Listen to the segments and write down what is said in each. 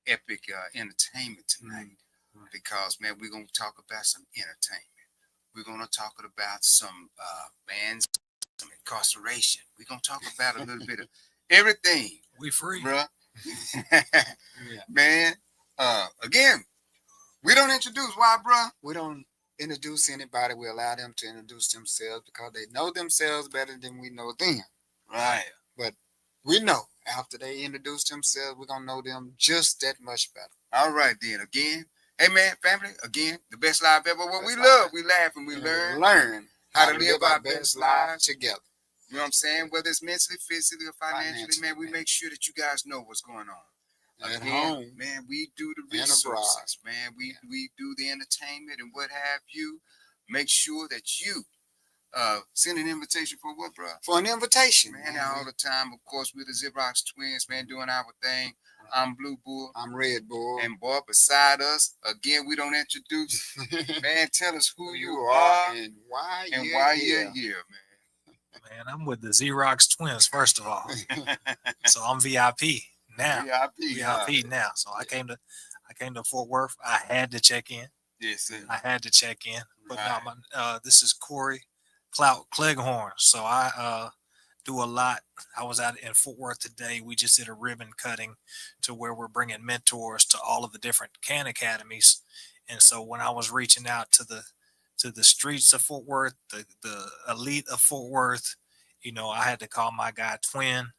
epic entertainment tonight because, man, we're going to talk about some entertainment. We're going to talk about some bands, some incarceration. We're going to talk about a little bit of everything, We free. bruh. Yeah. Man, again, we don't introduce. Why, bruh? We don't introduce anybody. We allow them to introduce themselves because they know themselves better than we know them. Right. But we know after they introduce themselves, we're gonna know them just that much better. All right, then. Again, hey, man, family, again, the best life ever. What we Best love, life. we laugh, and we And learn learn how to live our best lives. together. You know what I'm saying? Whether it's mentally, physically, or financially, man, we Financially, make sure that you guys know what's going on. At Again, home man, we do the and abroad. resources, man. We do the entertainment and what have you. Make sure that you send an invitation for what, bro? For an invitation, Man, all the time. Of course, we're the Ziprox twins, man, doing our thing. I'm Blue Bull. I'm Red Bull. And boy, beside us, again, we don't introduce. Man, tell us who you you are and why and you're why here. you're here, man. Man, I'm with the Xerox twins, first of all. So I'm VIP now. VIP now. So I came to Fort Worth. I had to check in. Yes, sir. I had to check in. But Right. now, this is Corey Clout Cleghorn. So I do a lot. I was out in Fort Worth today. We just did a ribbon cutting to where we're bringing mentors to all of the different can academies. And so when I was reaching out to the streets of Fort Worth, the elite of Fort Worth, I had to call my guy Twin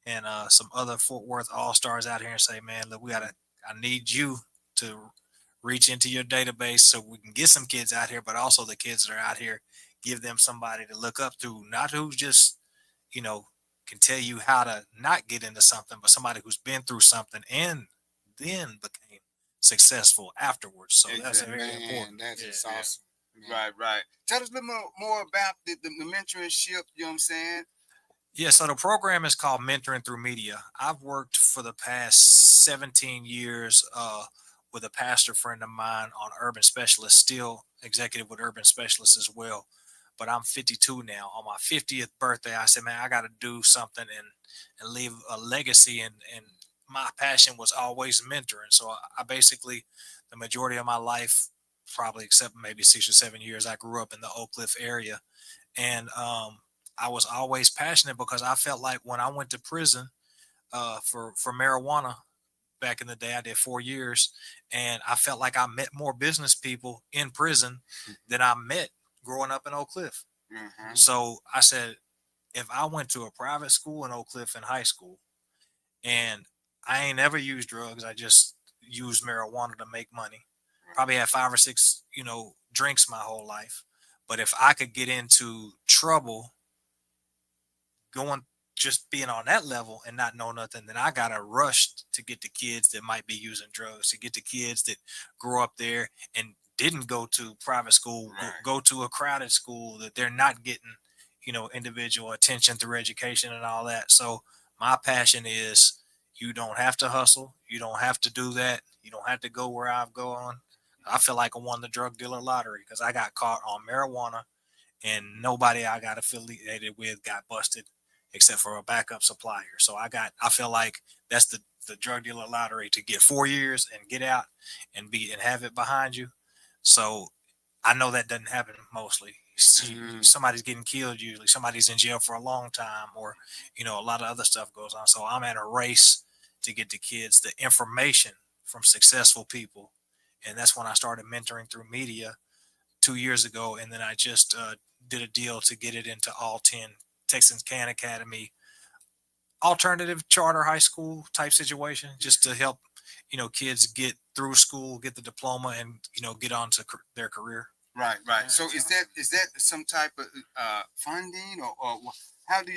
and some other Fort Worth All Stars out here and say, man, look, I need you to reach into your database so we can get some kids out here, but also the kids that are out here, give them somebody to look up to, not who just, can tell you how to not get into something, but somebody who's been through something and then became successful afterwards. So that's Exactly. very Man, important. that is Yeah. awesome. Man. Right. Tell us a little more about the mentorship, you know what I'm saying? Yeah, so the program is called Mentoring Through Media. I've worked for the past 17 years with a pastor friend of mine on Urban Specialist, still executive with Urban Specialist as well. But I'm 52 now. On my 50th birthday, I said, man, I got to do something and leave a legacy. And my passion was always mentoring. So I basically, the majority of my life, probably except maybe 6 or 7 years, I grew up in the Oak Cliff area. And I was always passionate because I felt like when I went to prison for marijuana back in the day, I did 4 years, and I felt like I met more business people in prison than I met growing up in Oak Cliff. Mm-hmm. So I said, if I went to a private school in Oak Cliff in high school, and I ain't ever used drugs, I just used marijuana to make money. Probably had 5 or 6, drinks my whole life. But if I could get into trouble going just being on that level and not know nothing, then I gotta rush to get the kids that might be using drugs, to get the kids that grew up there and didn't go to private school, Right. go to a crowded school, that they're not getting, individual attention through education and all that. So my passion is you don't have to hustle, you don't have to do that, you don't have to go where I've gone. I feel like I won the drug dealer lottery because I got caught on marijuana and nobody I got affiliated with got busted except for a backup supplier. So I feel like that's the drug dealer lottery, to get 4 years and get out and have it behind you. So I know that doesn't happen mostly. Somebody's getting killed usually. Somebody's in jail for a long time, or a lot of other stuff goes on. So I'm at a race to get the kids the information from successful people, and that's when I started mentoring through media 2 years ago, and then I just did a deal to get it into all 10 Texans Can Academy alternative charter high school type situation, just to help kids get through school, get the diploma, and get on to their career. Right. So is that some type of funding or how do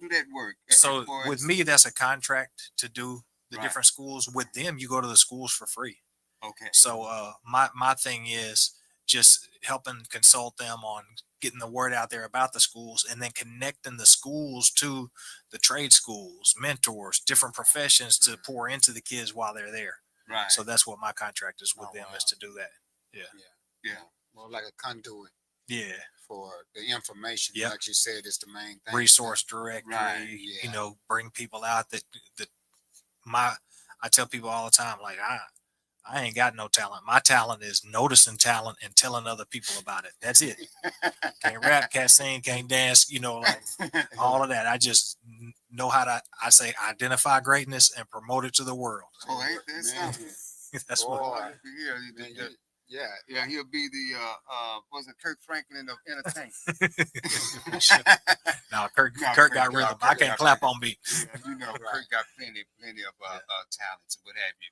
that work? So with me, that's a contract to do the Right. different schools. With them, you go to the schools for free. Okay. So my thing is just helping consult them on getting the word out there about the schools, and then connecting the schools to the trade schools, mentors, different professions to pour into the kids while they're there. Right. So that's what my contract is with them, is to do that. Yeah. More like a conduit Yeah. for the information. Yep. Like you said, it's the main thing. Resource directory, Right. Yeah. bring people out that I tell people all the time, like I ain't got no talent. My talent is noticing talent and telling other people about it. That's it. Can't rap, can't sing, can't dance, like all of that. I just know how to, I say, identify greatness and promote it to the world. Oh, ain't that Man. something? That's what. Boy, Yeah, man, yeah. yeah, he'll be the was it Kirk Franklin of entertainment? No, Kurt No, got Kirk- rhythm. Kirk I can't got clap rhythm. on beat. Yeah, Right. Kirk got plenty of Yeah. talents and what have you.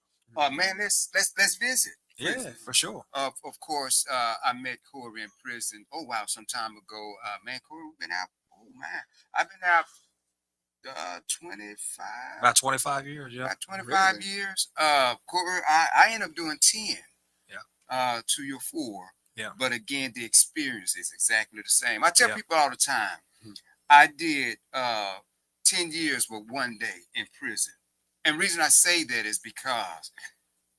Man, let's visit. Yeah, for sure. Of course, I met Corey in prison. Oh wow, some time ago. Man, Corey, we've been out. Oh man, I've been out 25, About 25 years. Yeah. about 25 Really? years. Corey, I ended up doing 10. Yeah. To your 4. Yeah. But again, the experience is exactly the same. I tell Yeah. people all the time, Mhm. I did 10 years with one day in prison. And reason I say that is because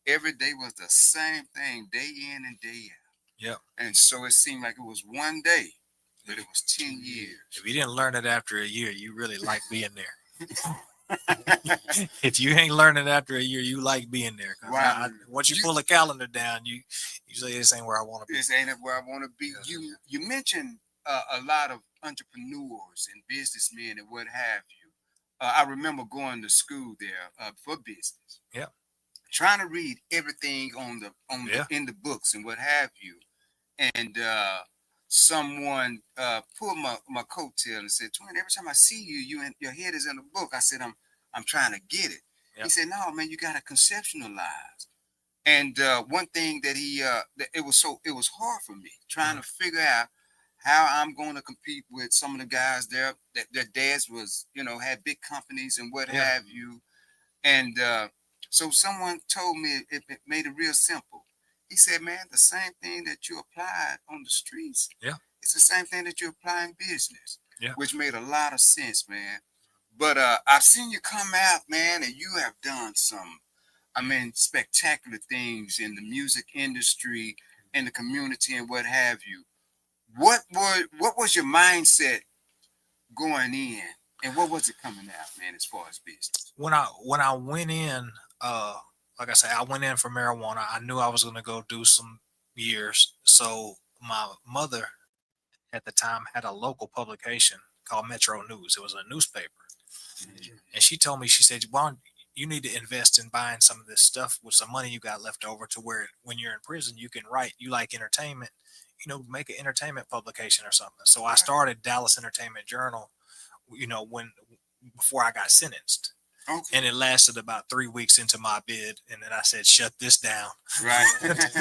every day was the same thing, day in and day out. Yeah. And so it seemed like it was one day, but it was 10 years. If you didn't learn it after a year, you really like being there. If you ain't learning after a year, you like being there. 'Cause Right. Once you pull a calendar down, you say this ain't where I want to be. This ain't where I want to be. Yeah. You mentioned a lot of entrepreneurs and businessmen and what have you. I remember going to school there for business. Yeah. Trying to read everything Yeah. in the books and what have you, and someone pulled my coattail and said, "Twin, every time I see you, your head is in the book." I said, "I'm trying to get it." Yeah. He said, "No, man, you got to conceptualize." And one thing that it was hard for me trying to figure out how I'm going to compete with some of the guys there that their dads was, had big companies and what Yeah. have you. And so someone told me it made it real simple. He said, "Man, the same thing that you applied on the streets, Yeah. it's the same thing that you apply in business." Yeah. Which made a lot of sense, man. But I've seen you come out, man, and you have done some, spectacular things in the music industry, in the community, and what have you. What was your mindset going in, and what was it coming out, man, as far as business? When I went in, like I say, I went in for marijuana. I knew I was going to go do some years. So my mother at the time had a local publication called Metro News. It was a newspaper. And she told me, she said, "Well, you need to invest in buying some of this stuff with some money you got left over to where when you're in prison, you can write, you like entertainment, make an entertainment publication or something." So I started Dallas Entertainment Journal, before I got sentenced. Okay. And it lasted about 3 weeks into my bid. And then I said, "Shut this down Right.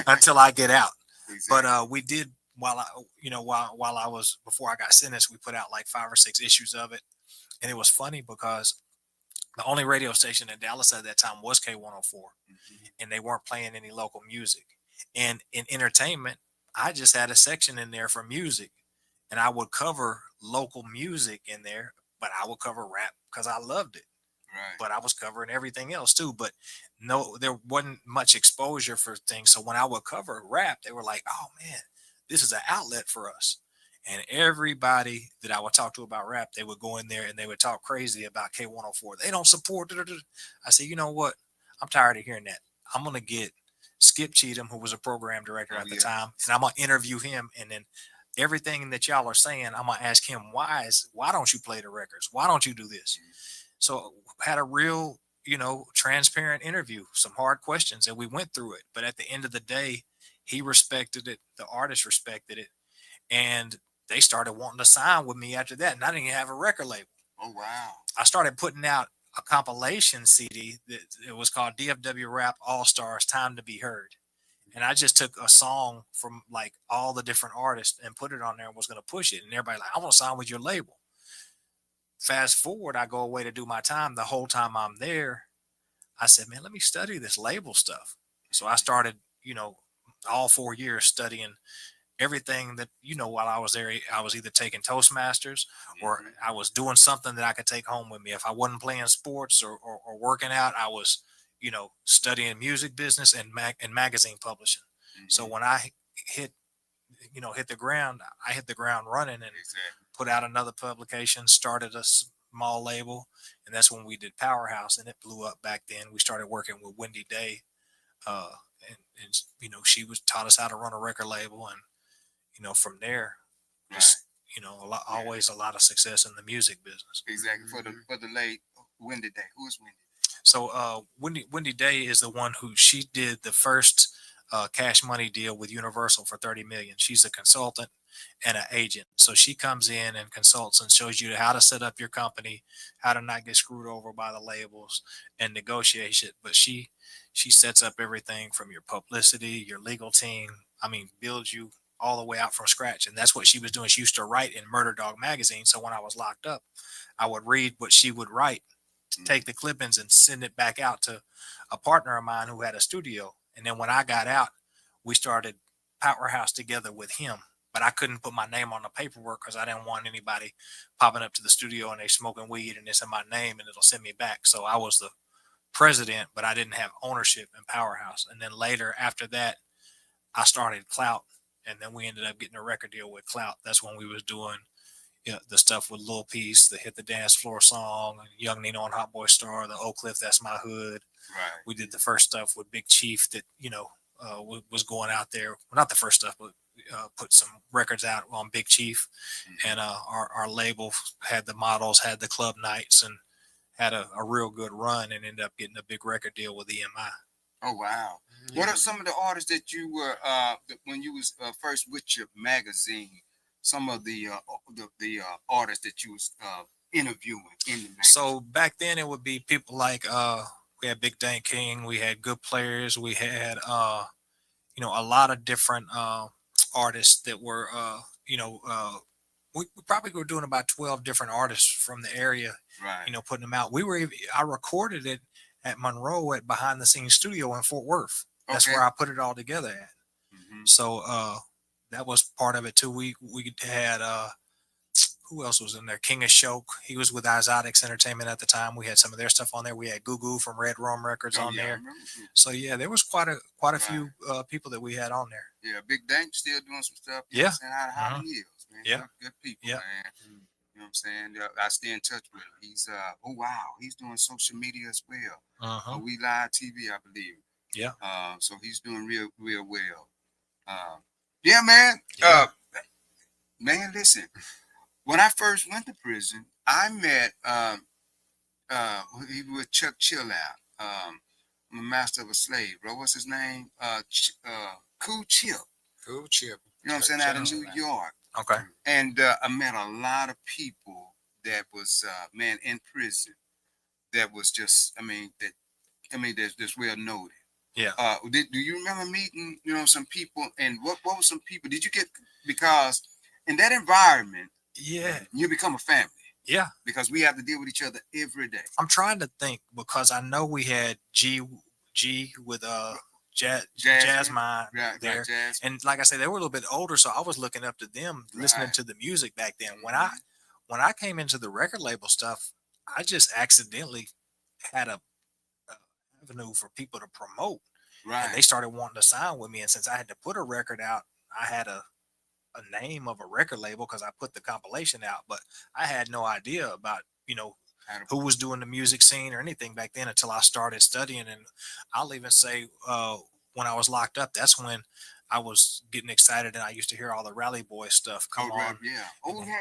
until I get out." Exactly. But we did, while I was, before I got sentenced, we put out like 5 or 6 issues of it. And it was funny because the only radio station in Dallas at that time was K104, and they weren't playing any local music. And in entertainment, I just had a section in there for music, and I would cover local music in there, but I would cover rap because I loved it. Right. But I was covering everything else too. But no, there wasn't much exposure for things. So when I would cover rap, they were like, "Oh man, this is an outlet for us." And everybody that I would talk to about rap, they would go in there and they would talk crazy about K104. They don't support it. I said, "You know what? I'm tired of hearing that. I'm going to get Skip Cheatham, who was a program director at the time, and I'm going to interview him. And then everything that y'all are saying, I'm going to ask him, why don't you play the records? Why don't you do this?" So had a real, transparent interview, some hard questions, and we went through it. But at the end of the day, he respected it. The artist respected it. And they started wanting to sign with me after that. And I didn't even have a record label. Oh, wow. I started putting out a compilation CD that it was called DFW Rap All Stars Time to Be Heard. And I just took a song from like all the different artists and put it on there and was going to push it. And everybody like, "I want to sign with your label." Fast forward, I go away to do my time. The whole time I'm there, I said, "Man, let me study this label stuff." So I started, all 4 years studying everything that, while I was there. I was either taking Toastmasters or I was doing something that I could take home with me. If I wasn't playing sports or working out, I was, studying music business and magazine publishing. So when I hit the ground, I hit the ground running and Exactly. put out another publication, started mall label, and that's when we did Powerhouse, and it blew up back then. We started working with Wendy Day, uh, and she was taught us how to run a record label, and from there, Right. just always a lot of success in the music business. Exactly. For the late Wendy Day. Who is Wendy? So Wendy Day is the one who she did the first Cash Money deal with Universal for 30 million. She's a consultant and an agent. So she comes in and consults and shows you how to set up your company, how to not get screwed over by the labels and negotiate it. But she sets up everything from your publicity, your legal team. I mean, builds you all the way out from scratch. And that's what she was doing. She used to write in Murder Dog magazine. So when I was locked up, I would read what she would write, take the clippings and send it back out to a partner of mine who had a studio. And then when I got out, we started Powerhouse together with him. But I couldn't put my name on the paperwork because I didn't want anybody popping up to the studio and they smoking weed and it's in my name and it'll send me back. So I was the president, but I didn't have ownership in Powerhouse. And then later after that, I started Clout. And then we ended up getting a record deal with Clout. That's when we was doing the stuff with Lil Peace, the Hit the Dance Floor song, Young Nino and Hot Boy Star, the Oak Cliff, That's My Hood. Right. We did the first stuff with Big Chief that, was going out there. Well, not the first stuff, but put some records out on Big Chief. And our label had the models, had the club nights, and had a real good run and ended up getting a big record deal with EMI. Oh, wow. What are some of the artists that you were when you was first with your magazine? Some of the artists that you was interviewing in the magazine. So back then it would be people like we had Big Dank King, we had Good Players, we had a lot of different artists that were we probably were doing about 12 different artists from the area, right. Putting them out. I recorded it at Monroe at Behind the Scenes Studio in Fort Worth. That's Okay. where I put it all together at. Mm-hmm. So that was part of it too. We had who else was in there? King of Shoke. He was with Exotics Entertainment at the time. We had some of their stuff on there. We had Goo Goo from Red Room Records on there. So yeah, there was quite a right. few people that we had on there. Yeah, Big Dank still doing some stuff. Yeah, out of Highland Hills, man. Yeah, good people, yeah. Man. You know what I'm saying? I stay in touch with him. He's oh wow, he's doing social media as well. We Live TV, I believe. Yeah. So he's doing real well. Yeah, man. Yeah. Man, listen. When I first went to prison, I met he was Chuck Chill Out. I'm a master of a slave, bro. What's his name? Cool Chip. Cool Chip. You know what I'm saying? Out of New York. Okay. And I met a lot of people that was man in prison that was just that's well noted. Yeah. Do you remember meeting some people, and what were some people did you get, because in that environment, yeah, you become a family. Yeah, because we have to deal with each other every day. I'm trying to think, because I know we had G with Jasmine there, Jazz. and like I said, they were a little bit older, so I was looking up to them, listening to the music back then. When I came into the record label stuff, I just accidentally had a avenue for people to promote, right? And they started wanting to sign with me, and since I had to put a record out, I had a name of a record label because I put the compilation out, but I had no idea about who was doing the music scene or anything back then until I started studying. And I'll even say when I was locked up, that's when I was getting excited, and I used to hear all the Rally Boy stuff come on. Yeah.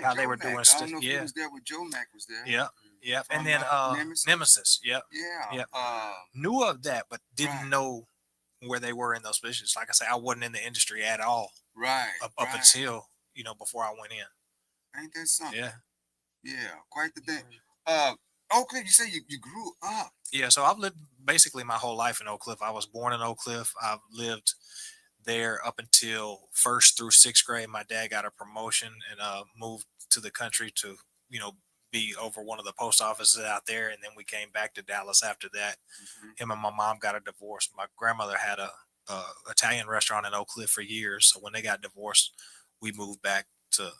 How they were doing stuff. Yeah. Was there with Joe Mac was there. Yeah. Yeah. And then Nemesis. Yep. Yeah. Yep. Knew of that, but didn't know where they were in those positions. Like I say, I wasn't in the industry at all. Right. Up until, before I went in. Ain't that something? Yeah. Yeah. Quite the thing. Oak Cliff, you say you grew up. Yeah. So I've lived basically my whole life in Oak Cliff. I was born in Oak Cliff. I've lived there up until 1st through 6th grade. My dad got a promotion and moved to the country to, be over one of the post offices out there. And then we came back to Dallas after that. Him and my mom got a divorce. My grandmother had a Italian restaurant in Oak Cliff for years. So when they got divorced, we moved back to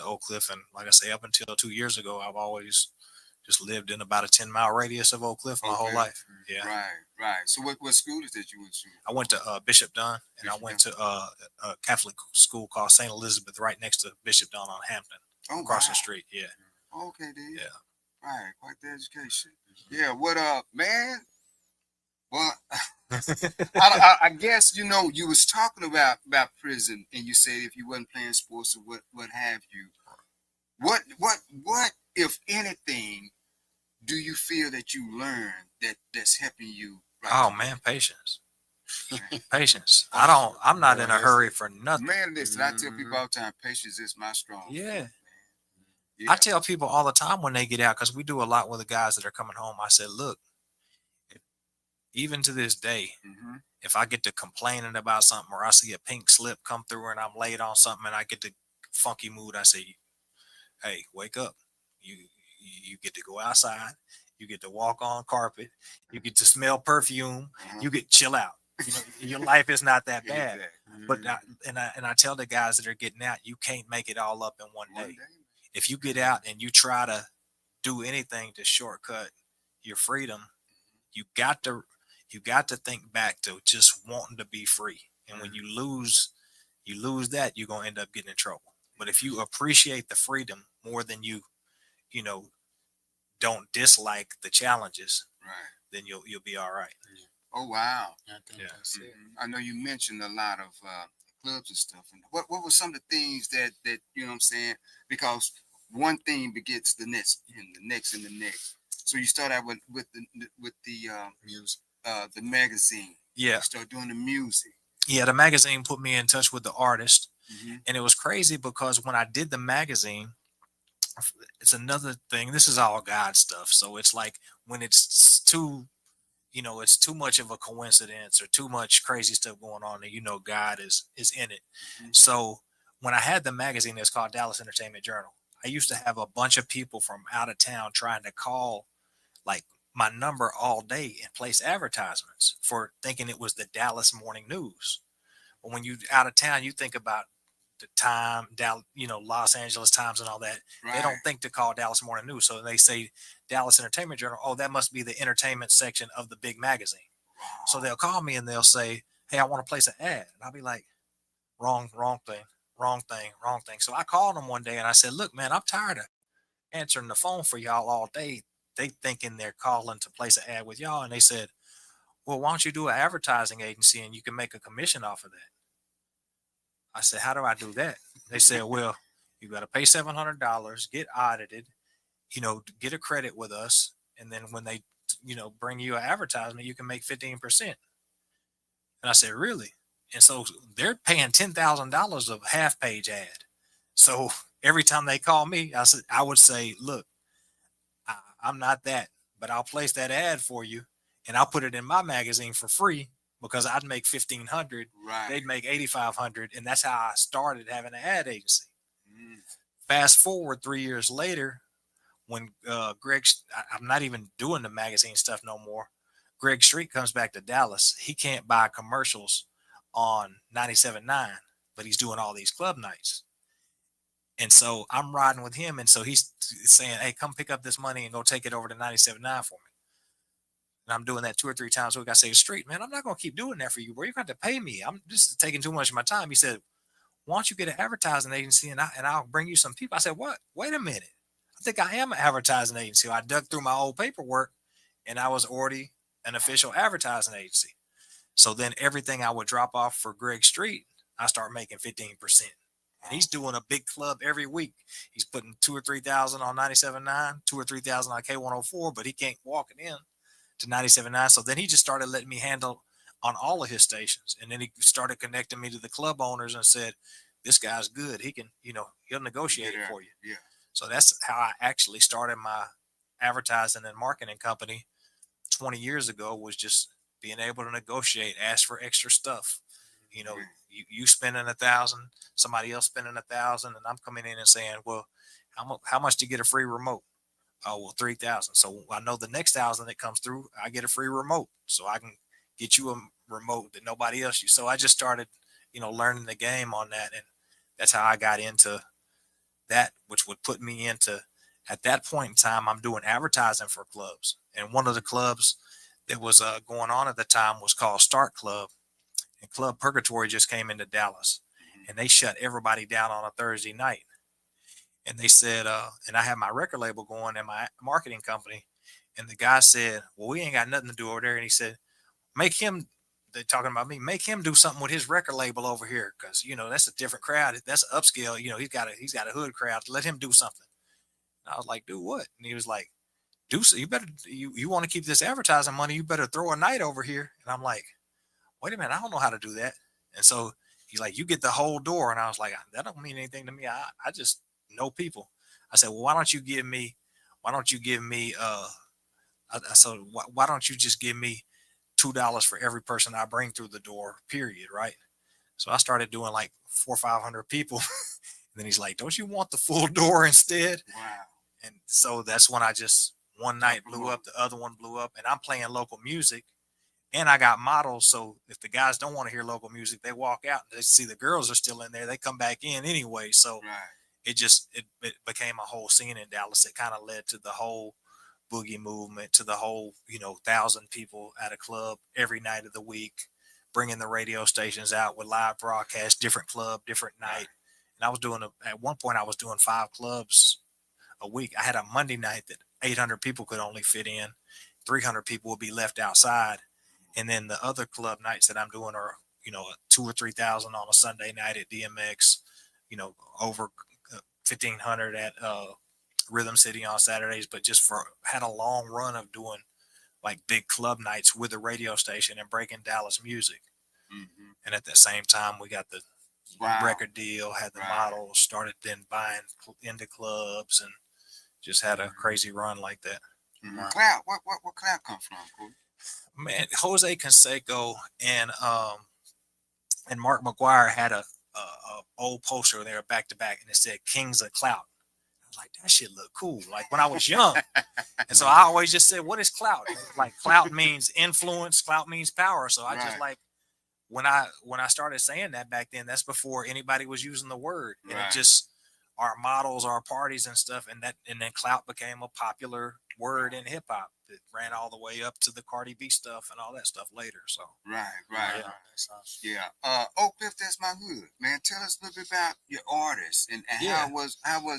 Oak Cliff. And like I say, up until 2 years ago, I've always just lived in about a 10-mile radius of Oak Cliff my whole life. Yeah. Right. So what school is that you went to? I went to Bishop Dunn, and I went to a Catholic school called St. Elizabeth right next to Bishop Dunn on Hampton, across the street. Yeah. Okay, dude. Yeah. Right, quite the education. Yeah, what up, man? Well, I guess you was talking about prison, and you said if you wasn't playing sports or what have you. What if anything do you feel that you learned that's helping you right Oh now? man, patience. Patience. I'm not in a hurry for nothing. Man, listen, I tell people all the time, patience is my strong Yeah. suit, man. I Yeah. tell people all the time when they get out, because we do a lot with the guys that are coming home. I said, look, even to this day, Mm-hmm. if I get to complaining about something or I see a pink slip come through and I'm late on something and I get the funky mood, I say, hey, wake up. You get to go outside. You get to walk on carpet. You get to smell perfume. You get chill out. Your life is not that bad. But I tell the guys that are getting out, you can't make it all up in one day. If you get out and you try to do anything to shortcut your freedom, you got to think back to just wanting to be free. And when you lose that, you're gonna end up getting in trouble. But if you appreciate the freedom more than you don't dislike the challenges, Right. then you'll be all right. Oh wow. I think Yeah. that's it. I know you mentioned a lot of clubs and stuff. And what were some of the things that you know what I'm saying? Because one thing begets the next and the next and the next. So you start out with Music. the magazine. Yeah. You start doing the music. Yeah, the magazine put me in touch with the artist. Mm-hmm. And it was crazy because when I did the magazine, it's another thing. This is all God stuff. So it's like when it's too, it's too much of a coincidence or too much crazy stuff going on, and God is in it. Mhm. So when I had the magazine that's called Dallas Entertainment Journal, I used to have a bunch of people from out of town trying to call like my number all day and place advertisements for thinking it was the Dallas Morning News. But when you out of town, you think about the time, Los Angeles Times and all that. Right. They don't think to call Dallas Morning News. So they say Dallas Entertainment Journal. Oh, that must be the entertainment section of the big magazine. So they'll call me and they'll say, hey, I want to place an ad. And I'll be like, wrong thing. So I called them one day and I said, look, man, I'm tired of answering the phone for y'all all day. They thinking they're calling to place an ad with y'all. And they said, well, why don't you do an advertising agency and you can make a commission off of that? I said, how do I do that? They said, well, you got to pay $700, get audited, get a credit with us. And then when they, bring you an advertisement, you can make 15%. And I said, really? And so they're paying $10,000 of half page ad. So every time they call me, I would say, look, I'm not that, but I'll place that ad for you and I'll put it in my magazine for free because I'd make 1,500. Right. They'd make 8,500. And that's how I started having an ad agency. Mm. Fast forward 3 years later, when I'm not even doing the magazine stuff no more. Greg Street comes back to Dallas. He can't buy commercials on 97.9, but he's doing all these club nights. And so I'm riding with him. And so he's saying, hey, come pick up this money and go take it over to 97.9 for me. And I'm doing that 2 or 3 times a week. I say, Street, man, I'm not going to keep doing that for you, bro. You're going to have to pay me. This is taking too much of my time. He said, why don't you get an advertising agency and I'll bring you some people. I said, what? Wait a minute. I think I am an advertising agency. I dug through my old paperwork and I was already an official advertising agency. So then everything I would drop off for Greg Street, I start making 15%. And he's doing a big club every week. He's putting 2,000 or 3,000 on 97.9, 2,000 or 3,000 on K104, but he can't walk it in to 97.9. So then he just started letting me handle on all of his stations. And then he started connecting me to the club owners and said, this guy's good. He can, he'll negotiate it for you. Yeah. So that's how I actually started my advertising and marketing company 20 years ago, was just being able to negotiate, ask for extra stuff. You spending 1,000, somebody else spending 1,000, and I'm coming in and saying, well, how much to get a free remote? Oh, well, 3,000. So I know the next 1,000 that comes through, I get a free remote. So I can get you a remote that nobody else uses. So I just started, learning the game on that. And that's how I got into that, which would put me into, at that point in time, I'm doing advertising for clubs. And one of the clubs that was going on at the time was called Start Club. And Club Purgatory just came into Dallas. And they shut everybody down on a Thursday night. And they said, and I had my record label going and my marketing company. And the guy said, well, we ain't got nothing to do over there. And he said, make him, they're talking about me, make him do something with his record label over here. Cause that's a different crowd. That's upscale. He's got a hood crowd. Let him do something. And I was like, do what? And he was like, do so. You better, you want to keep this advertising money. You better throw a night over here. And I'm like, wait a minute. I don't know how to do that. And so he's like, you get the whole door. And I was like, that don't mean anything to me. I just know people. I said, well, why don't you give me, so why don't you just give me $2 for every person I bring through the door, period. Right. So I started doing like 400 or 500 people. And then he's like, don't you want the full door instead? Wow. And so that's when I just, one night blew up, the other one blew up, and I'm playing local music and I got models. So if the guys don't want to hear local music, they walk out and they see the girls are still in there. They come back in anyway. So Right. it became a whole scene in Dallas. It kind of led to the whole boogie movement, to the whole 1,000 people at a club every night of the week, bringing the radio stations out with live broadcasts, different club, different night. And I was doing at one point I was doing 5 clubs a week. I had a Monday night that 800 people could only fit in, 300 people would be left outside, and then the other club nights that I'm doing are 2 or 3,000 on a Sunday night at DMX, over 1,500 at Rhythm City on Saturdays, but just had a long run of doing like big club nights with the radio station and breaking Dallas music. Mm-hmm. And at the same time, we got the record deal, had the models, started then buying into clubs, and just had a crazy run like that. Mm-hmm. Cloud, what Cloud come from, Corey? Man, Jose Canseco and Mark McGuire had a old poster there back to back, and it said "Kings of Clout." I was like, that shit look cool. Like when I was young, and so I always just said, "What is clout?" Like clout means influence, clout means power. So I just like when I started saying that back then. That's before anybody was using the word, and it just our models, our parties and stuff, and then clout became a popular word in hip hop. It ran all the way up to the Cardi B stuff and all that stuff later. So Oak Cliff, that's my hood, man. Tell us a little bit about your artists and how was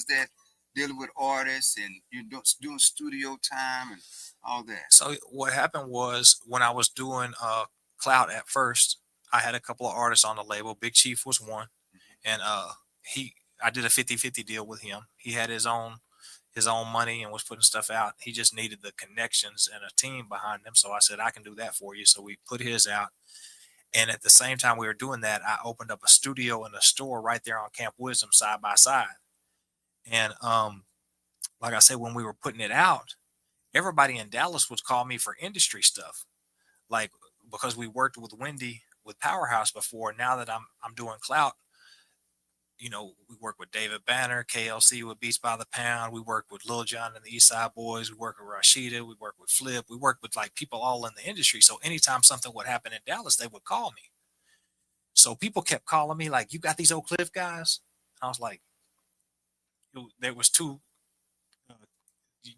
that dealing with artists and you doing studio time and all that. So what happened was when I was doing clout at first, I had a couple of artists on the label. Big Chief was one, and I did a 50-50 deal with him. He had his own money and was putting stuff out. He just needed the connections and a team behind him. So I said, I can do that for you. So we put his out. And at the same time we were doing that, I opened up a studio and a store right there on Camp Wisdom side by side. And like I said, when we were putting it out, everybody in Dallas would call me for industry stuff. Like, because we worked with Wendy with Powerhouse before, now that I'm doing clout, we work with David Banner, KLC with Beats by the Pound. We work with Lil Jon and the East Side Boys. We work with Rashida. We work with Flip. We work with like people all in the industry. So anytime something would happen in Dallas, they would call me. So people kept calling me like, you got these Oak Cliff guys? I was like, there was 2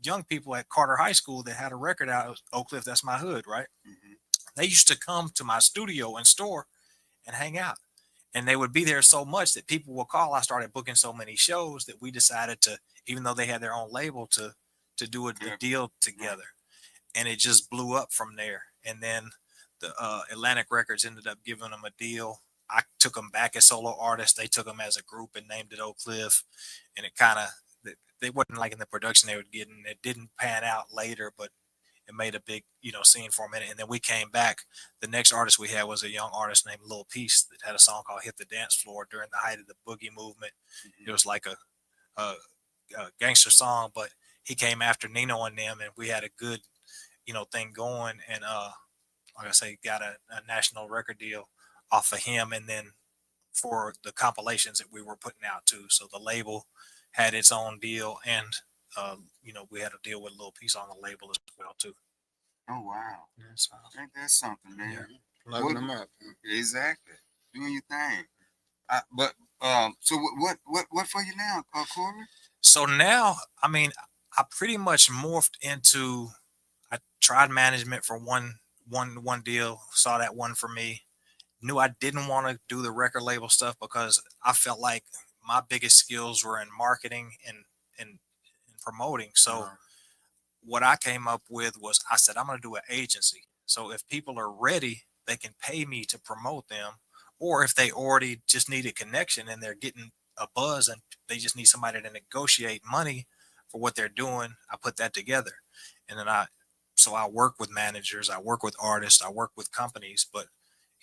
young people at Carter High School that had a record out. It was Oak Cliff, that's my hood, right? Mm-hmm. They used to come to my studio and store and hang out. And they would be there so much that people will call. I started booking so many shows that we decided to, even though they had their own label, to do a deal together. And it just blew up from there. And then the Atlantic Records ended up giving them a deal. I took them back as solo artists. They took them as a group and named it Oak Cliff. And it kind of, they wasn't liking the production they were getting. It didn't pan out later, but it made a big, scene for a minute. And then we came back. The next artist we had was a young artist named Lil Peace that had a song called Hit the Dance Floor during the height of the boogie movement. Mm-hmm. It was like a gangster song, but he came after Nino and them, and we had a good, thing going. And like I say, got a national record deal off of him. And then for the compilations that we were putting out too. So the label had its own deal, and we had a deal with Lil Peace on the label as well too. Oh wow, ain't that something, man? Yeah. Loading them up. Exactly, doing your thing. So what for you now, Corey? So now, I mean, I pretty much morphed into. I tried management for one deal, saw that one for me. Knew I didn't want to do the record label stuff because I felt like my biggest skills were in marketing and promoting. So what I came up with was I said, I'm going to do an agency. So if people are ready, they can pay me to promote them. Or if they already just need a connection and they're getting a buzz and they just need somebody to negotiate money for what they're doing, I put that together. And then so I work with managers, I work with artists, I work with companies, but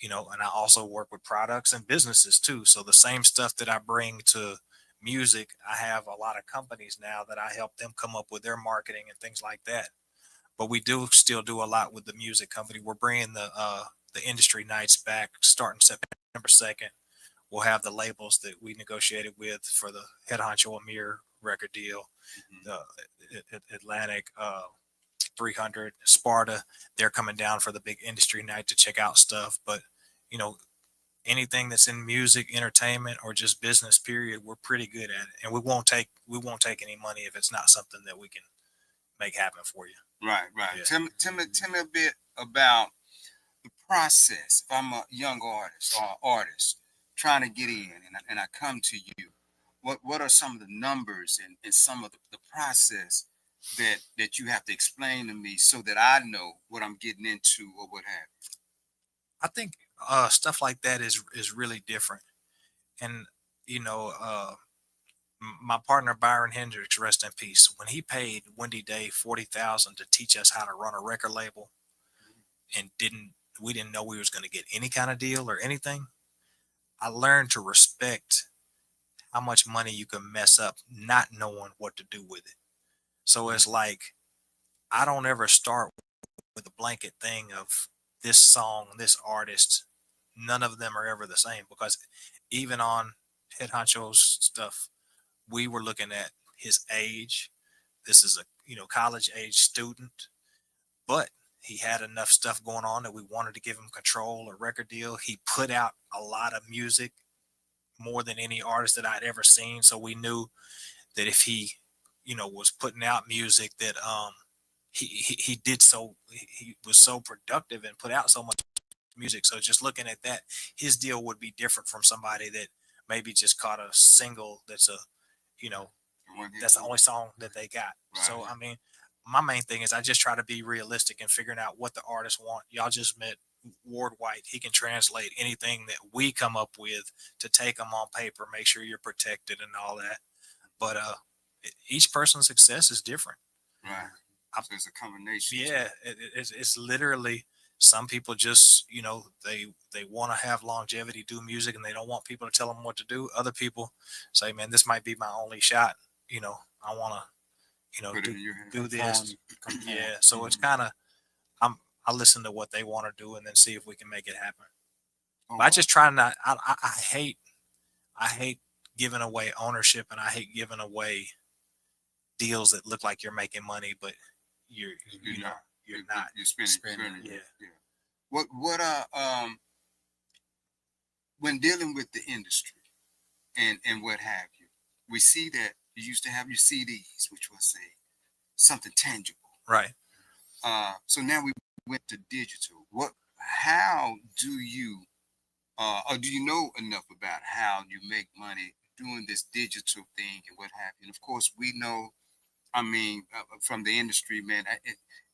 and I also work with products and businesses too. So the same stuff that I bring to music, I have a lot of companies now that I help them come up with their marketing and things like that. But we do still do a lot with the music company. We're bringing the industry nights back starting September 2nd. We'll have the labels that we negotiated with for the Head Honcho Amir record deal, the Atlantic 300, Sparta. They're coming down for the big industry night to check out stuff. But you know, anything that's in music, entertainment, or just business, period, we're pretty good at it, and we won't take any money if it's not something that we can make happen for you. Right. Yeah. Tell me a bit about the process. If I'm a young artist or artist trying to get in, and I come to you, what are some of the numbers and some of the process that you have to explain to me so that I know what I'm getting into or what have you? I think stuff like that is really different, and my partner Byron Hendricks, rest in peace, when he paid Wendy Day $40,000 to teach us how to run a record label, and we didn't know we was going to get any kind of deal or anything. I learned to respect how much money you can mess up not knowing what to do with it. So it's like I don't ever start with a blanket thing of this song, this artist. None of them are ever the same, because even on Head Honcho's stuff, we were looking at his age. This is a college age student, but he had enough stuff going on that we wanted to give him control, a record deal. He put out a lot of music, more than any artist that I'd ever seen. So we knew that if he, was putting out music, that he was so productive and put out so much music. So just looking at that, his deal would be different from somebody that maybe just caught a single that's that's the only song that they got. Right. So I mean, my main thing is I just try to be realistic and figuring out what the artists want. Y'all just met Ward White. He can translate anything that we come up with to take them on paper, make sure you're protected and all that. But each person's success is different. Right. So it's a combination. Yeah, it's literally, some people just they want to have longevity, do music, and they don't want people to tell them what to do. Other people say, man, this might be my only shot. I want to do this. Yeah, so it's kind of, I listen to what they want to do and then see if we can make it happen. But I just try not. I hate giving away ownership, and I hate giving away deals that look like you're making money, but you're not. You're spending. Yeah. What when dealing with the industry and what have you, we see that you used to have your CDs, which was something tangible. Right. So now we went to digital. How do you, or do you know enough about how you make money doing this digital thing and what have you? And of course, we know, from the industry, man,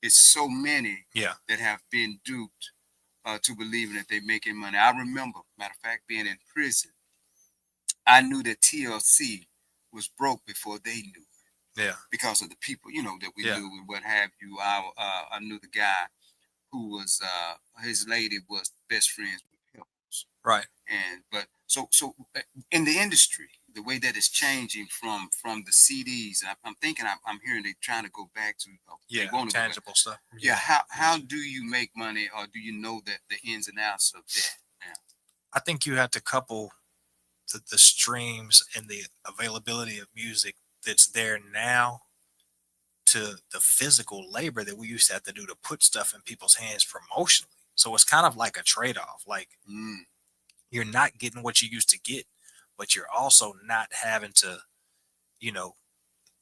it's so many that have been duped to believing that they're making money. I remember, matter of fact, being in prison, I knew that TLC was broke before they knew it. Yeah. Because of the people, that we knew and what have you. I knew the guy who was, his lady was best friends with Pebbles. Right. But in the industry, the way that it's changing from the CDs, I'm thinking, I'm hearing they're trying to go back to tangible stuff. Yeah. How do you make money, or do you know that the ins and outs of that? Yeah. I think you have to couple the streams and the availability of music that's there now to the physical labor that we used to have to do to put stuff in people's hands promotionally. So it's kind of like a trade-off. Like you're not getting what you used to get, but you're also not having to,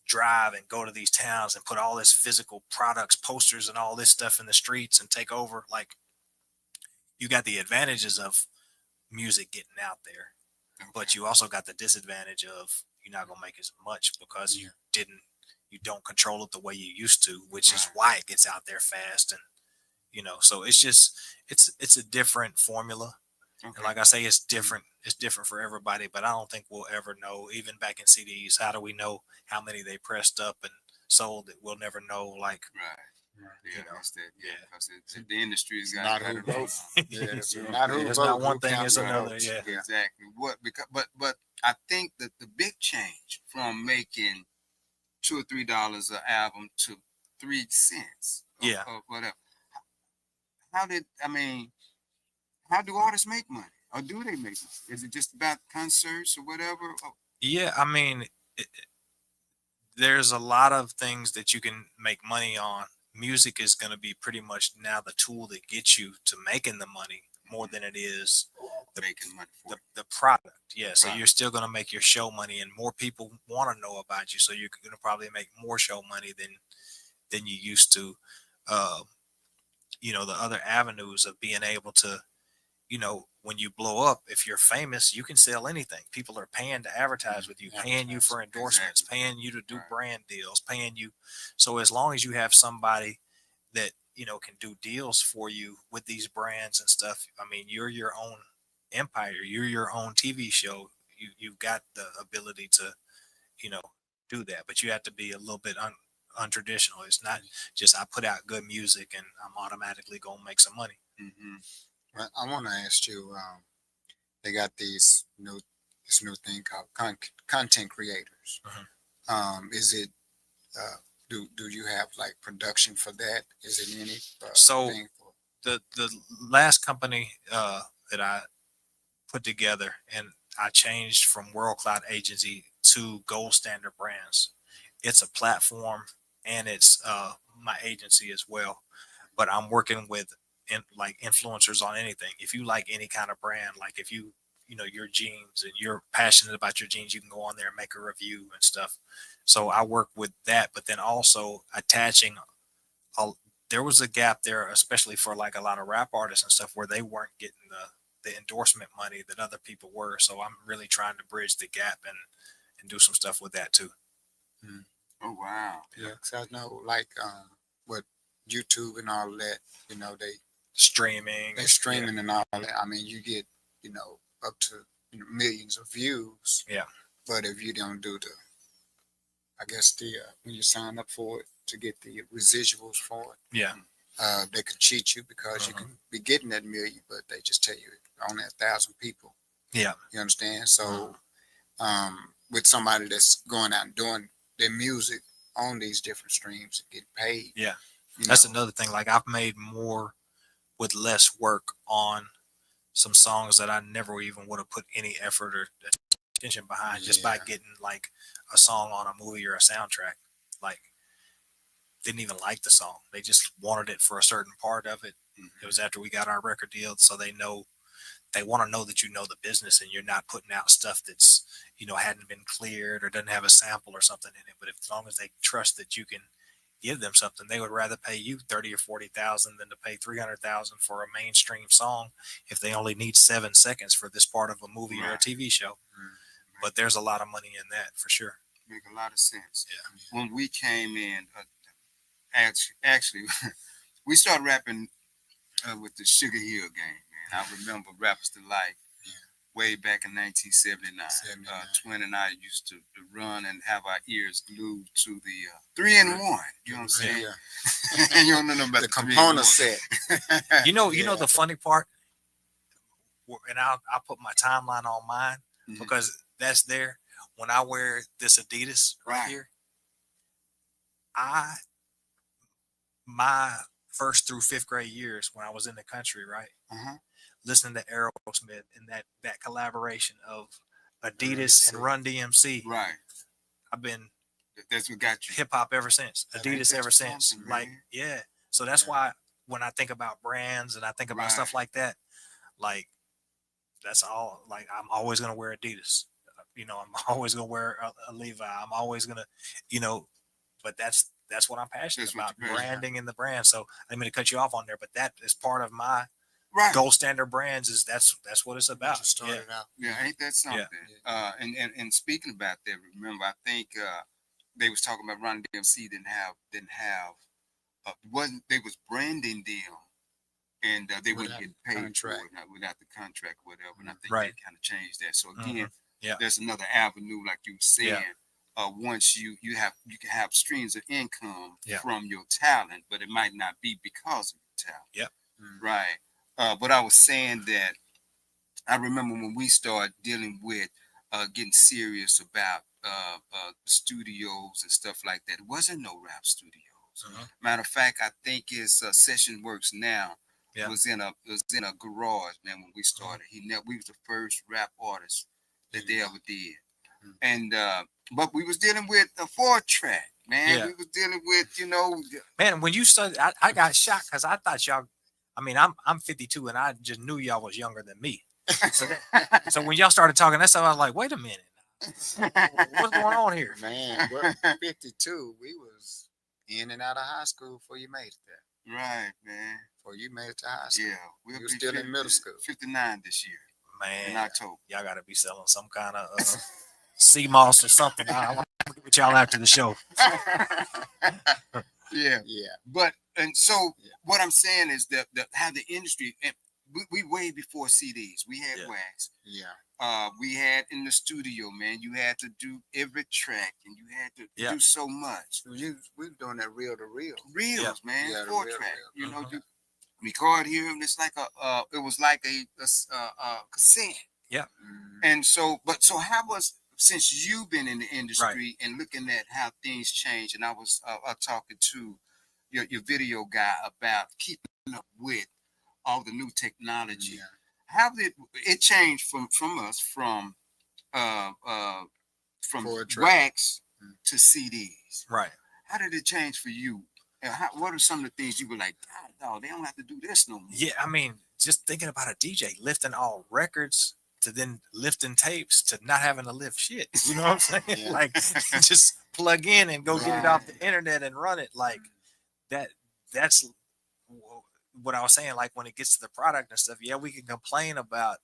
drive and go to these towns and put all this physical products, posters, and all this stuff in the streets and take over. Like, you got the advantages of music getting out there. but you also got the disadvantage of you're not gonna make as much because you don't control it the way you used to, which is Right. why it gets out there fast. And so it's just it's a different formula. Okay. And like I say, it's different for everybody, but I don't think we'll ever know. Even back in CDs, how do we know how many they pressed up and sold? It we'll never know. Like, Right. Yeah, you know, that's that. Yeah, yeah. because the industry has got Not got who it wrong. votes. Yeah, it's Yeah. not who It's vote, not one who thing, counts it's the another. votes. Yeah. Exactly. What? Because, but I think that the big change from making $2 or $3 an album to 3 cents, Yeah. or whatever. How did I mean? How do artists make money, or do they make money? Is it just about concerts or whatever? Or, Yeah. I mean, there's a lot of things that you can make money on. Music is going to be pretty much now the tool that gets you to making the money more than it is making money for the product. Yeah. So Right. you're still going to make your show money, and more people want to know about you. So you're going to probably make more show money than you used to. Uh, the other avenues of being able to, when you blow up, if you're famous, you can sell anything. People are paying to advertise with you, paying you for endorsements, paying you to do Right. brand deals, paying you. So as long as you have somebody that, can do deals for you with these brands and stuff, I mean, you're your own empire, you're your own TV show. You've got the ability to, you know, do that, but you have to be a little bit untraditional. It's not just I put out good music and I'm automatically going to make some money. Mm-hmm. Well, I want to ask you. They got this new thing called content creators. Is it? Do you have like production for that? Is it any? So thing for, the last company that I put together, and I changed from World Cloud Agency to Gold Standard Brands. It's a platform, and it's my agency as well. But I'm working with like influencers on anything. If you like any kind of brand, like if your jeans and you're passionate about your jeans, you can go on there and make a review and stuff. So I work with that, but then also attaching there was a gap there, especially for like a lot of rap artists and stuff, where they weren't getting the endorsement money that other people were. So I'm really trying to bridge the gap and do some stuff with that too. Oh wow! yeah, 'cause I know like what YouTube and all that. They Streaming, they're streaming and all that. I mean, you get up to millions of views. Yeah. But if you don't do I guess when you sign up for it to get the residuals for it, Yeah. they could cheat you because you can be getting that million, but they just tell you only 1,000 people. Yeah. You understand? So, with somebody that's going out and doing their music on these different streams and getting paid. Yeah. you That's know, another thing. Like I've made more with less work on some songs that I never even would have put any effort or attention behind just by Yeah. getting like a song on a movie or a soundtrack. Like didn't even like the song. They just wanted it for a certain part of it. It was after we got our record deal. So they want to know that you know the business and you're not putting out stuff that's, hadn't been cleared or doesn't have a sample or something in it. But as long as they trust that you can give them something, they would rather pay you 30 or 40,000 than to pay 300,000 for a mainstream song if they only need 7 seconds for this part of a movie or a Right. TV show. But there's a lot of money in that for sure. Make a lot of sense. Yeah. When we came in, actually, we started rapping with the Sugar Hill Gang. Man, I remember Rappers to Life. Way back in 1979, 79. Twin and I used to run and have our ears glued to the 3-in-1. You know what I'm saying? Yeah. You don't know nothing about The the 3-in-1. component set. You know Yeah. the funny part, and I'll put my timeline on mine Mhm. because that's there. When I wear this Adidas right Right. here, my first through fifth grade years when I was in the country, right, Uh-huh. listening to Aerosmith and that collaboration of Adidas and Run DMC, Right. I've been That's what got you. hip hop ever since. That Adidas ain't ever that since. something, Like, man? yeah. So that's Yeah. why when I think about brands and I think about stuff like that, like that's all. Like I'm always gonna wear Adidas. I'm always gonna wear a Levi. I'm always gonna, but that's what I'm passionate That's what about, you're passionate branding in the brand. So I didn't mean to cut you off on there, but that is part of my Right. Gold Standard Brands is that's what it's about. Just started out. Yeah, ain't that something? And speaking about that, remember, I think they was talking about Ron DMC didn't have wasn't they was branding them, and they wouldn't Without get paid contract. for it without the contract, or whatever. And I think Right. they kind of changed that. So again, Yeah. there's another avenue, like you were saying. Yeah. Once you can have streams of income Yeah. from your talent, but it might not be because of your talent. Yep. Right. But I was saying that I remember when we started dealing with getting serious about studios and stuff like that. It wasn't no rap studios. Matter of fact, I think it's Session Works now. Yeah. Was in a garage, man, when we started. We was the first rap artist that they ever did. And but we was dealing with a 4-track, man. Yeah. We was dealing with, Man, when you started, I got shocked because I thought y'all. I mean, I'm 52 and I just knew y'all was younger than me. So when y'all started talking that stuff, I was like, wait a minute, what's going on here? Man, we're 52. We was in and out of high school before you made it there. right, man. Before you made it to high school. Yeah, we'll You were be still in middle school. 59 this year in Man, October. y'all got to be selling some kind of sea moss or something. I want to get with y'all after the show. Yeah, Yeah. but and so Yeah. what I'm saying is that how the industry, and we way before CDs. We had Yeah. wax. Yeah. We had in the studio, man. You had to do every track, and you had to Yeah. do so much. We were doing that reel to reel. Reels, man. Yeah, the 4-track. reel. You know, Mhm. you record here, and it's like it was like a cassette. Mhm. And so, how was, since you've been in the industry and looking at how things change, and I was talking to your video guy about keeping up with all the new technology. Yeah. How did it change from us from 4-track. wax Mm. to CDs? Right. How did it change for you? And what are some of the things you were like, God, no, they don't have to do this no more? Yeah, I mean, just thinking about a DJ lifting all records to then lifting tapes to not having to lift shit. You know what I'm saying? Yeah. Like just plug in and go get it off the internet and run it. Like that's what I was saying. Like when it gets to the product and stuff, yeah, we can complain about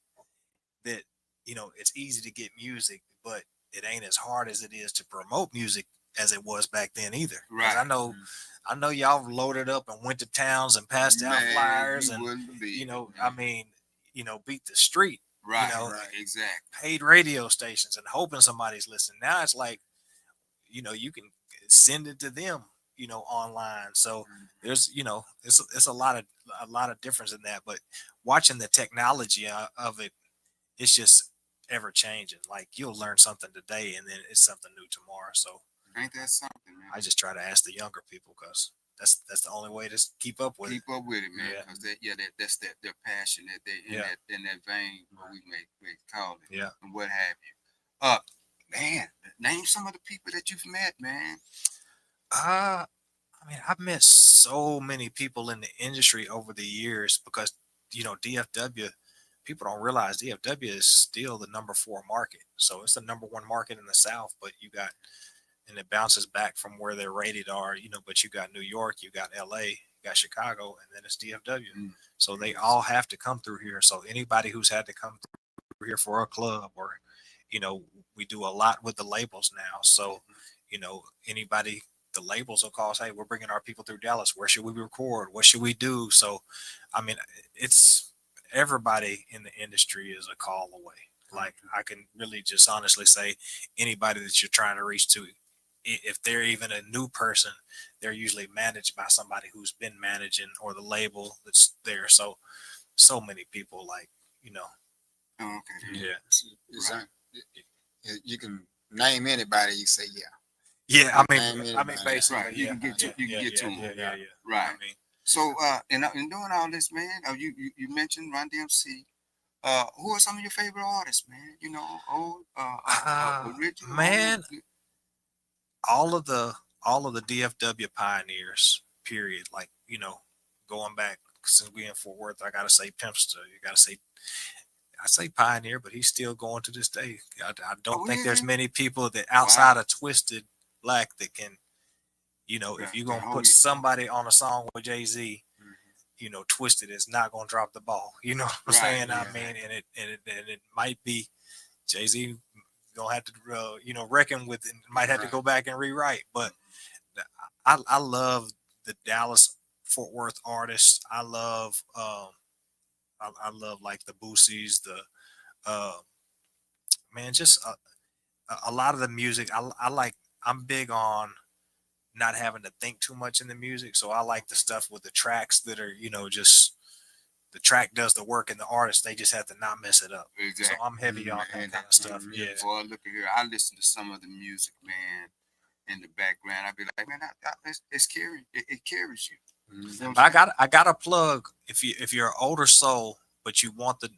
that, it's easy to get music, but it ain't as hard as it is to promote music as it was back then either. 'Cause Right. I know y'all loaded up and went to towns and passed out Man, flyers you and wouldn't believe it, I man. mean, beat the street, Right, know, right, exactly. paid radio stations and hoping somebody's listening. Now it's like, you can send it to them, online. So there's, it's a lot of difference in that, but watching the technology of it, it's just ever changing. Like you'll learn something today and then it's something new tomorrow. So Ain't that something, man? I just try to ask the younger people because that's the only way to keep up with it. Keep up with it, man. Yeah. Because that's their passion, that they in Yeah. that vein, what we may call it, Yeah. and what have you. Man, name some of the people that you've met, man. I mean, I've met so many people in the industry over the years because, DFW, people don't realize DFW is still the number 4 market. So it's the number 1 market in the South, but and it bounces back from where their rated are, but you got New York, you got LA, you got Chicago, and then it's DFW. Mm. So they all have to come through here. So anybody who's had to come through here for a club or, we do a lot with the labels now. So, anybody, the labels will call us, hey, we're bringing our people through Dallas. Where should we record? What should we do? So, I mean, it's everybody in the industry is a call away. Like I can really just honestly say anybody that you're trying to reach to, if they're even a new person, they're usually managed by somebody who's been managing or the label that's there. So many people Oh, okay. yeah. It's you can name anybody, you say, yeah. Yeah, I Name mean, anybody. basically, Right, you yeah, can get to- you can get to 'em. Yeah. Right. I mean, So, in doing all this, man, you mentioned Run DMC. Who are some of your favorite artists, man? Old, original, man. old? all of the DFW pioneers, period. Like, going back since we in Fort Worth, I gotta say Pimpster. I say Pioneer, but he's still going to this day. I don't Oh, think is there's he? many people that outside of Twisted Black that can, if Yeah, you're can gonna hold put you. somebody on a song with Jay-Z, Twisted is not gonna drop the ball. You know what I'm Right, saying? I yeah. mean, and it might be Jay-Z gonna have to reckon with it, might have to Right. go back and rewrite. But I love the Dallas Fort Worth artists. I love I love like the Boosies, the uh man, just a lot of the music. I like. I'm big on not having to think too much in the music, so I like the stuff with the tracks that are just the track does the work and the artist they just have to not mess it up. Exactly. So I'm heavy on that And kind of stuff. and Yeah, boy, look at here. I listen to some of the music, man, in the background. I'd be like, man, it's carrying. It carries you. Mhm. You know what but I'm I got a plug if you're an older soul, but you want the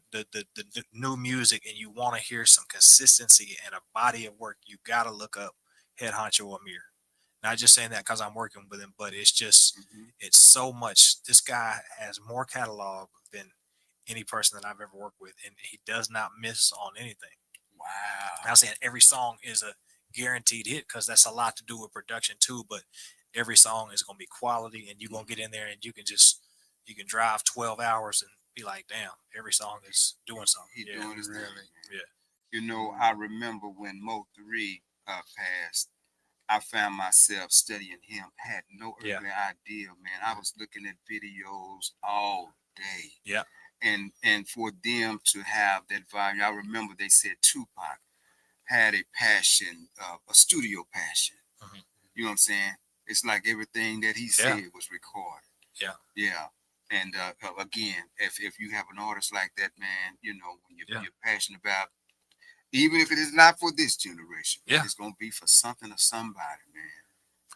new music and you want to hear some consistency and a body of work, you got to look up Head Honcho Amir. Not just saying that because I'm working with him, but it's just saying? it's so much. This guy has more catalog than any person that I've ever worked with, and he does not miss on anything. Wow. I'm saying every song is a guaranteed hit because that's a lot to do with production too. But every song is going to be quality, and you're going to get in there and you can drive 12 hours and be like, damn, every song is doing something. He Yeah, doing his thing. Really. Man. You know, I remember when Mo 3 passed. I found myself studying him. Had no earthly Yeah. idea, man. I was looking at videos all day. Yeah. And for them to have that value, I remember they said Tupac had a passion, a studio passion. Mhm. You know what I'm saying? It's like everything that he said was recorded. Yeah. Yeah. And again, if you have an artist like that, man, when you're passionate about, even if it is not for this generation, Yeah. it's gonna be for something or somebody, man.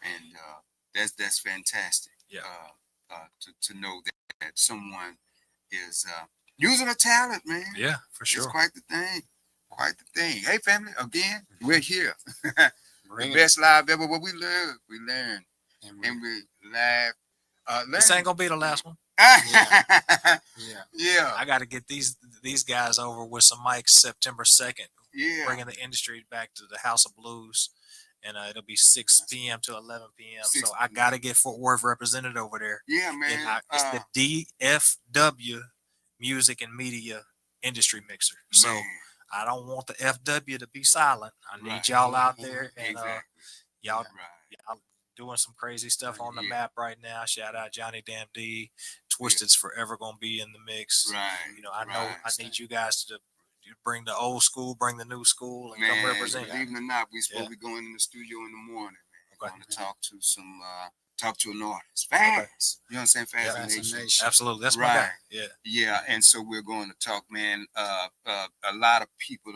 And that's fantastic. Yeah. To know that someone is using a talent, man. Yeah, for sure. It's quite the thing. Quite the thing. Hey, family, again, we're here. Bring The it. best live ever. What we learn, And we- and we laugh. This ain't gonna be the last one. yeah. yeah. Yeah. I got to get these guys over with some mics September 2nd, Yeah. bringing the industry back to the House of Blues, and it'll be 6 p.m. to 11 p.m. 6 So I got to get Fort Worth represented over there. Yeah, And man. it's the DFW Music and Media Industry Mixer. So Man, I don't want the FW to be silent. I need Right. y'all out there, and exactly. y'all Right. y'all doing some crazy stuff on the Yeah. map right now. Shout out Johnny Damn D. Twisted's forever gonna be in the mix. Right. I know right. I need you guys to bring the old school, bring the new school, and Man, come represent. believe it or not, we supposed Yeah. to be going in the studio in the morning, man. Okay. Going to talk to an artist. Fast. You know what I'm saying? Fast Yeah. Nation. Fascination. Absolutely, that's my Right. guy. Yeah, Yeah, and so we're going to talk, man. A lot of people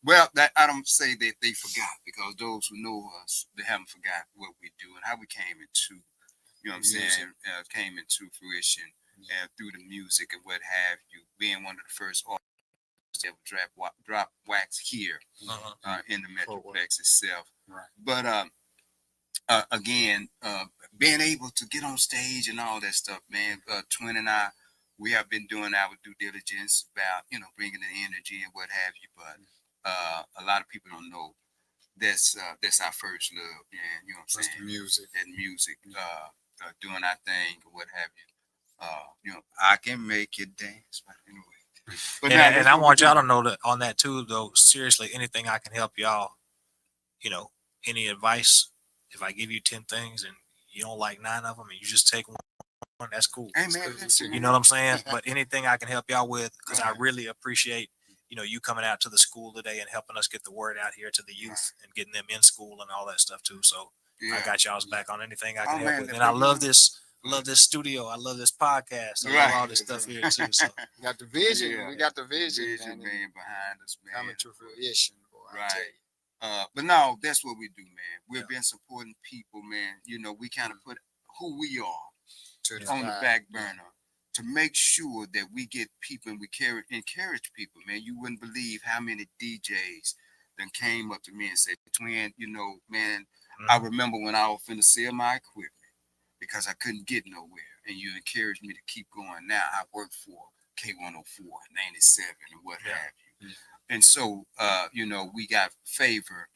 well, that I don't say that they forgot, because those who know us, they haven't forgot what we do and how we came into, you know what I'm Music. saying, came into fruition through the music and what have you, being one of the first artists that would drop wax here uh-huh. in the Fort Worth. Metroplex itself. Right. But again, being able to get on stage and all that stuff, man. Twin and I, we have been doing our due diligence about, bringing the energy and what have you. But a lot of people don't know that's our first love, man. You know what I'm Just the saying? music. That music, doing our thing or what have you. I can make you dance, but anyway. But now, And that's I what want we y'all do. to know that on that too, though. Seriously, anything I can help y'all. Any advice? If I give you 10 things and you don't like 9 of them, and you just take one, that's cool. Hey, man, listen, You know what I'm saying? But anything I can help y'all with, because I Right. really appreciate, you coming out to the school today and helping us get the word out here to the youth and getting them in school and all that stuff too. So I Yeah. got y'all's back on anything I Oh, can help man, with. that And I bring love you- this studio. I love this podcast. I love Right. all this stuff here too. So We got the vision. Yeah. We got the vision, Vision, man. man, behind us, man. Coming to fruition, boy. I Right. tell you. But no, that's what we do, man. We've Yeah. been supporting people, man. We kind of put who we are To the on the side. back burner to make sure that we get people and we encourage people, man. You wouldn't believe how many DJs then came up to me and said, Twin, man, I remember when I was finna sell my equipment because I couldn't get nowhere. And you encouraged me to keep going. Now I work for K104, 97, and what Yeah. have you. Yeah. And so, we got favor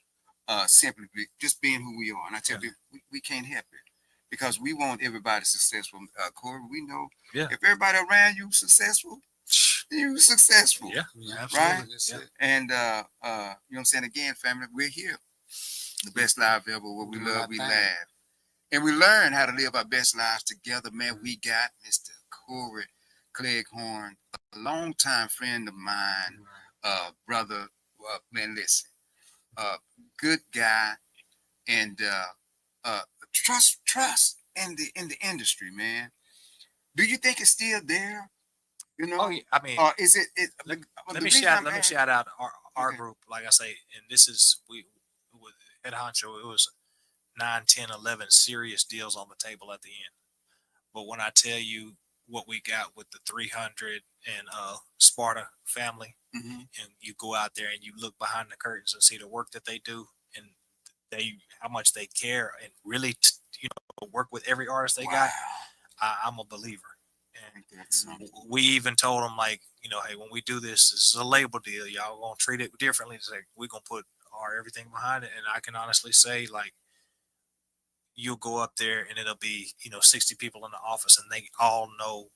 simply just being who we are. And I tell you, we can't help it. because we want everybody successful. Corey, we know Yeah. if everybody around you successful, you successful. Yeah, Yeah, absolutely. Right? That's Yeah. it. And you know what I'm saying? Again, family, we're here. The best life ever. What we Doing love, our we thing. laugh. And we learn how to live our best lives together. Man, we got Mr. Corey Cleghorn, a longtime friend of mine, brother. Man, listen, good guy, and trust in the industry, man. Do you think it's still there? You know, Oh, yeah. I mean, is it? let, the let me reason shout I'm let me asking- shout out our Okay. group, like I say, and this is we with Head Honcho. It was 9, 10, 11 serious deals on the table at the end. But when I tell you what we got with the 300 and Sparta family, Mhm. and you go out there and you look behind the curtains and see the work that they do, and how much they care and really work with every artist they got. I'm a believer. And That's something. we even told them, like, hey, when we do this is a label deal. Y'all gonna treat it differently. It's like we're gonna put our everything behind it. And I can honestly say, like, you'll go up there and it'll be 60 people in the office, and they all know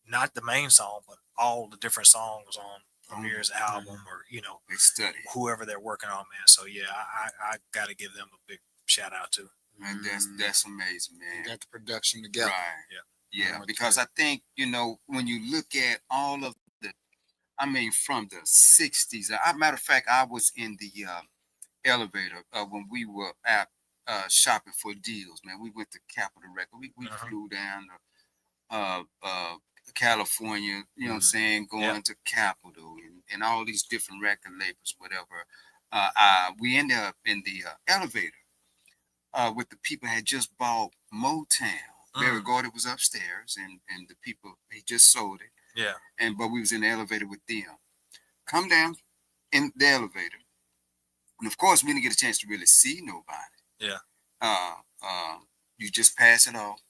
not the main song, but all the different songs on Amir's album, or They study. whoever they're working on, man. So yeah, I got to give them a big shout out too. Man, that's amazing, man. You got the production together. Right. Yeah. Yeah. Because I think, when you look at all of from the 60s, matter of fact, I was in the elevator when we were out shopping for deals, man. We went to Capitol Record. We flew down to California, you know what I'm saying, going to Capitol and all these different record labels, whatever. We ended up in the elevator with the people had just bought Motown. Barry Gordy was upstairs, and the people, he just sold it. Yeah. But we was in the elevator with them. Come down in the elevator, and of course we didn't get a chance to really see nobody. Yeah. You just pass it off.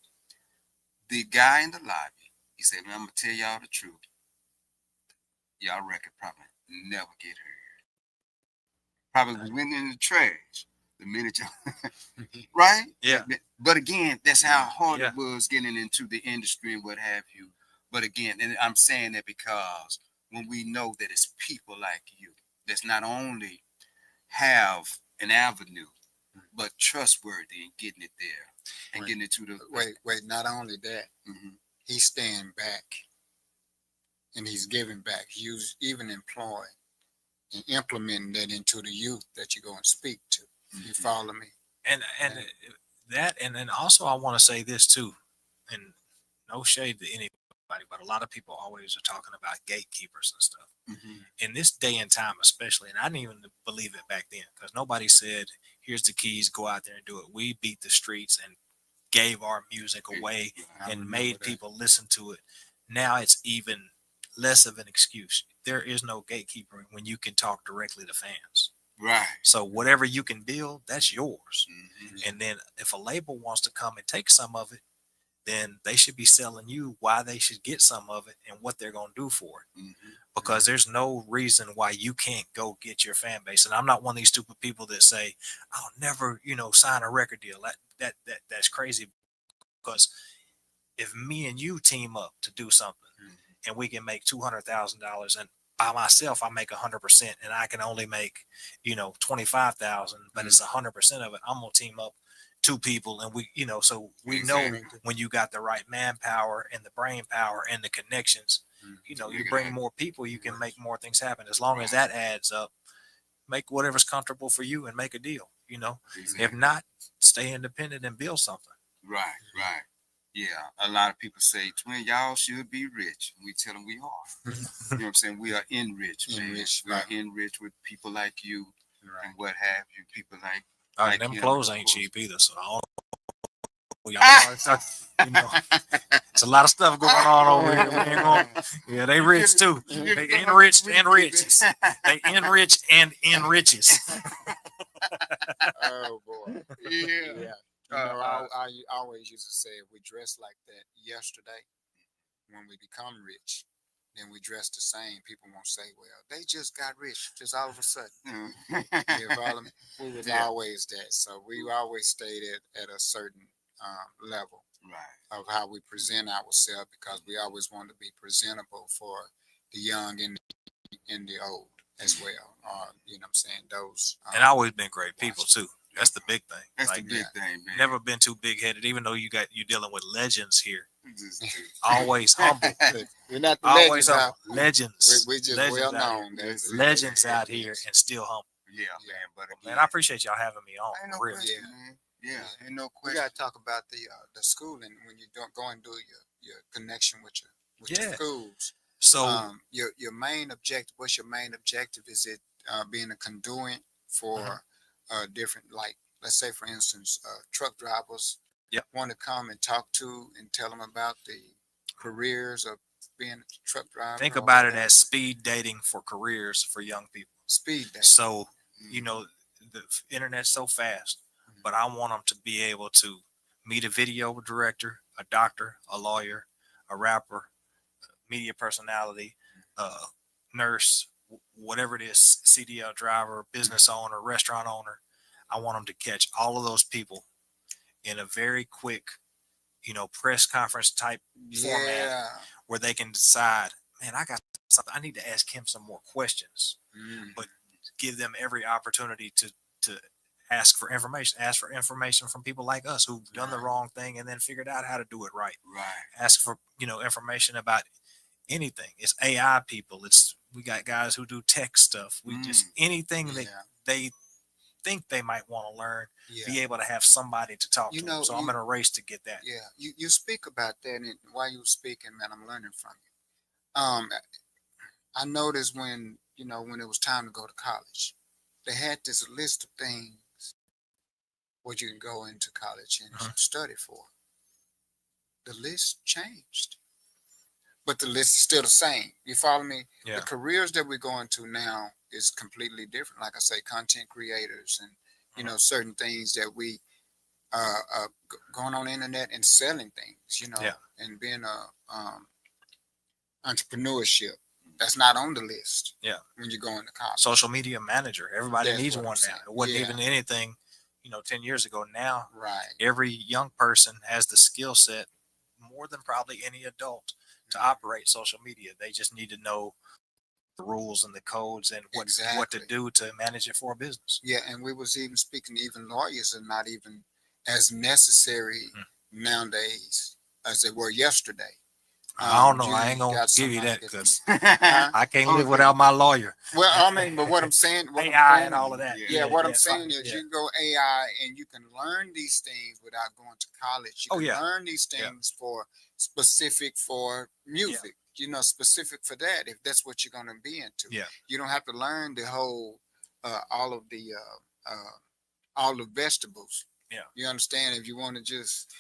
The guy in the lobby, he said, "Man, I'm gonna tell y'all the truth. Y'all record probably never get heard. Probably went in the trash the minute y'all right? Yeah. But again, that's how hard Yeah. it was getting into the industry and what have you. But again, and I'm saying that because when we know that it's people like you that's not only have an avenue, but trustworthy in getting it there and getting it to the Wait, not only that, he's staying back and he's giving back. He's even employing and implementing that into the youth that you're going to speak to. You follow me? And then also I want to say this too, and no shade to anybody, but a lot of people always are talking about gatekeepers and stuff. In this day and time, especially, and I didn't even believe it back then, because nobody said, "Here's the keys, go out there and do it." We beat the streets and gave our music away and made people listen to it. Now it's even less of an excuse. There is no gatekeeper when you can talk directly to fans. right. So whatever you can build, that's yours. And then if a label wants to come and take some of it, then they should be selling you why they should get some of it and what they're going to do for it. Because there's no reason why you can't go get your fan base. And I'm not one of these stupid people that say, "I'll never, sign a record deal." That's crazy. Because if me and you team up to do something and we can make $200,000, and by myself I make 100%, and I can only make 25,000, but it's 100% of it, I'm gonna team up two people, and we so we know when you got the right manpower and the brain power and the connections, you bring more people, you can make more things happen. As long as that adds up, make whatever's comfortable for you and make a deal. If not, stay independent and build something. Right. Yeah, a lot of people say, "Twin, y'all should be rich." We tell them we are. You know what I'm saying? We are enriched, man. We are enriched with people like you and what have you. People like And them clothes ain't cheap either. So y'all, it's a lot of stuff going on over here. We ain't gonna, they rich too. They enriched and riches. They enrich and enriches. Oh boy. Yeah. I always used to say, if we dress like that yesterday, when we become rich, then we dress the same. People won't say, "Well, they just got rich just all of a sudden." You follow me? We was always that. So we always stayed at a certain level Right. of how we present ourselves, because we always want to be presentable for the young and the old as well. You know what I'm saying? Those. And always been great people too. That's the big thing. That's Like, the big thing, man. never been too big headed, even though you're dealing with legends here. Just- Always humble. We're not the Always legends. humble. Legends. We just legends well out here. known. That's- Legends out here and still humble. yeah, man. But again, Man, I appreciate y'all having me on. ain't no For real. question, Yeah. man. Yeah, ain't no We question. got to talk about the schooling when you don't go and do your connection with your Yeah. schools. So Your main objective. What's your main objective? Is it being a conduit for different, like, let's say for instance, truck drivers Yep. want to come and talk to and tell them about the careers of being a truck driver? think or about it whatever? as speed dating for careers for young people. speed dating. So, Mm. you know, the internet's so fast, Mhm. but I want them to be able to meet a video director, a doctor, a lawyer, a rapper, media personality, nurse, whatever it is, CDL driver, business owner, restaurant owner. I want them to catch all of those people in a very quick, press conference type format Yeah. where they can decide, man, I got something. I need to ask him some more questions. Mm. But give them every opportunity to ask for information from people like us who've done the Right. wrong thing and then figured out how to do it right. Right. Ask for information about anything. It's AI people. We got guys who do tech stuff. We just anything that Yeah. they think they might want to learn, Yeah. be able to have somebody to talk You to. know, So I'm in a race to get that. Yeah, you speak about that, and while you were speaking, man, I'm learning from you. I noticed when it was time to go to college, they had this list of things what you can go into college and study for. The list changed, but the list is still the same. You follow me? Yeah. The careers that we're going to now is completely different. Like I say, content creators and certain things that we going on the internet and selling things, Yeah. and being entrepreneurship. That's not on the list. Yeah. When you go into college. Social media manager. Everybody That's needs what I'm one now. saying. It wasn't Yeah. even anything, 10 years ago. Now Right. every young person has the skill set more than probably any adult to operate social media. They just need to know the rules and the codes and what to Exactly. do to manage it for a business. Yeah, and we was even speaking, even lawyers are not even as necessary nowadays as they were yesterday. I don't know. You I ain't gonna got give you somebody that because Huh? I can't live Okay. without my lawyer. Well, I mean, but what I'm saying, AI and all of that. Yeah, what I'm fine. saying is Yeah. you can go AI and you can learn these things without going to college. You Oh, can yeah. learn these Yeah. things for specific for music, specific for that, if that's what you're going to be into. Yeah. You don't have to learn the whole, all the vegetables. Yeah. You understand? If you want to just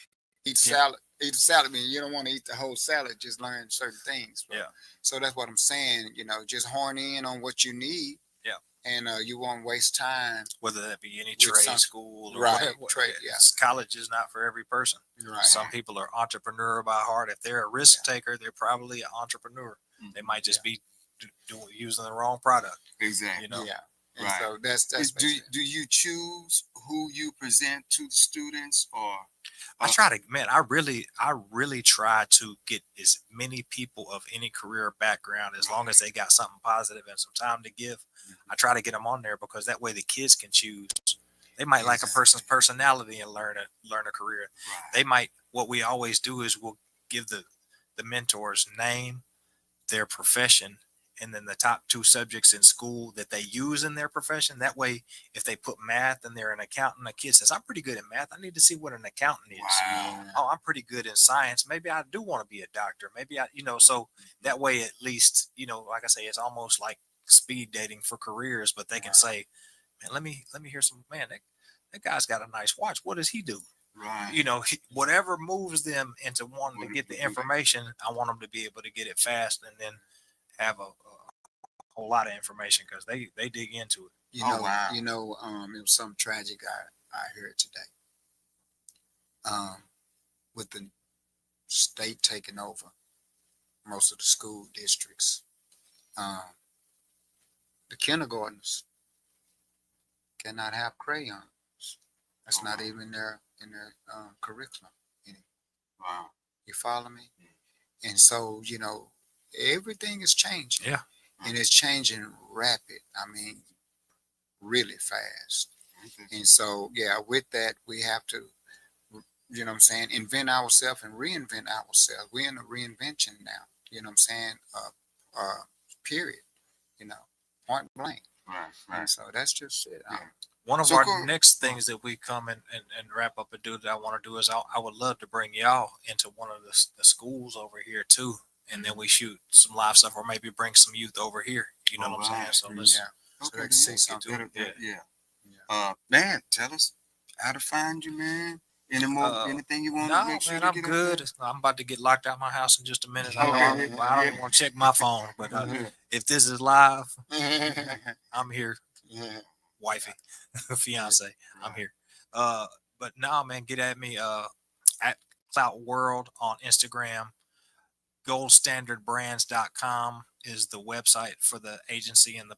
eat Yeah. eat a salad, and you don't want to eat the whole salad, just learn certain things. Bro. Yeah. So that's what I'm saying. Just horn in on what you need. Yeah. And you won't waste time. Whether that be any With trade some- school or Right, whatever. trade, yeah. College is not for every person. Right. Some people are entrepreneur by heart. If they're a risk taker, they're probably an entrepreneur. They might just be using the wrong product. Exactly. Yeah. And Right. so that's Do basically- you choose who you present to the students, or I try to, man, I really try to get as many people of any career background, as long as they got something positive and some time to give. I try to get them on there because that way the kids can choose. They might like a person's personality and learn a career. Right. They might, what we always do is we'll give the mentor's name, their profession, and then the top 2 subjects in school that they use in their profession. That way, if they put math and they're an accountant, a kid says, I'm pretty good at math. I need to see what an accountant is. Wow. Oh, I'm pretty good in science. Maybe I do want to be a doctor. Maybe so that way, at least, like I say, it's almost like speed dating for careers, but they can say, man, let me hear some, man, that guy's got a nice watch. What does he do? Right. Whatever moves them into wanting to get the information, I want them to be able to get it fast and then have a whole lot of information because they dig into it. Wow. It was something tragic I heard today. With the state taking over most of the school districts, the kindergartners cannot have crayons. That's not even their in the curriculum. Wow. You follow me? And so, you know, everything is changing. Yeah. And it's changing rapid. I mean, really fast. And so, yeah, with that, we have to, you know what I'm saying, invent ourselves and reinvent ourselves. We're in a reinvention now, you know what I'm saying? Period, you know, point blank. Right, And right. so that's just it. Yeah. One of So our cool. next things that we come and wrap up and do that I want to do is I would love to bring y'all into one of the schools over here too. And then we shoot some live stuff or maybe bring some youth over here. You know what I'm saying? Alright. So let's Yeah. So Okay, they can see then. something. Yeah. Yeah. Man, tell us how to find you, man. Any more, anything you want to No, make sure man, to I'm get good. up I'm about to get locked out of my house in just a minute. Okay. I don't even want to check my phone, but there? if this is live, Yeah. I'm here, Yeah. wifey, fiance. I'm Right. here. But no, man, get at me at Clout World on Instagram. Goldstandardbrands.com is the website for the agency and the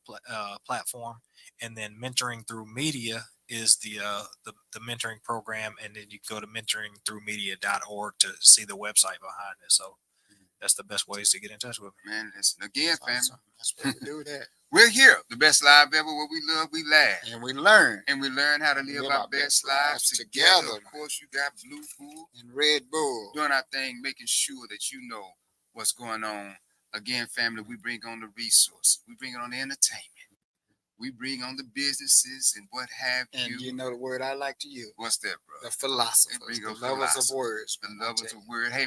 platform, and then Mentoring Through Media is the mentoring program, and then you go to mentoringthroughmedia.org to see the website behind it. So that's the best ways to get in touch with me. Man, listen again, That's family. awesome. That's what we do that. We're here, the best live ever. Where we love, we laugh, And we learn. and we learn how to live our best lives together. Of course, you got Blue Bull And Red Bull. doing our thing, making sure that you know what's going on. Again, family, we bring on the resources, we bring on the entertainment, we bring on the businesses and what have And you. you know the word I like to use. What's that, bro? The philosophers. Bring The those lovers of philosophers. words. The man, I lovers tell of word. Hey,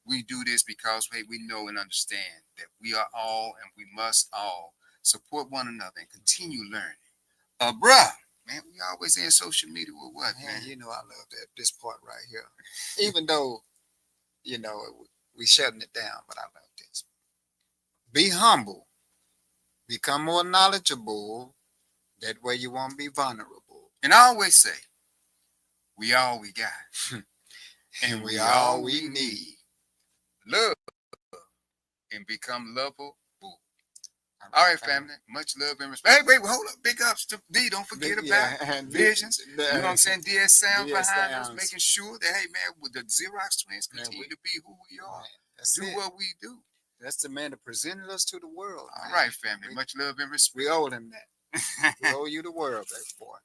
we do this because hey, we know and understand that we are all and we must all support one another and continue learning. Bruh, man, we always in social media with what, you. man? Man, you know I love this part right here. Even though, you know, we shutting it down, but I love this. Be humble. Become more knowledgeable. That way you won't be vulnerable. And I always say, we all we got. And we all we need. Love and become lovable. All right, family. Much love and respect. Hey, wait, hold up. Big ups to D. Don't forget about and Visions. You know what I'm saying? DS Sounds DS behind us, Sounds. making sure that, hey, man, with the Xerox twins Man, continue to be who we are. Man, that's Do it. what we do. That's the man that presented us to the world. All man. right, family. Much love and respect. We owe him that. We owe you the world, baby boy.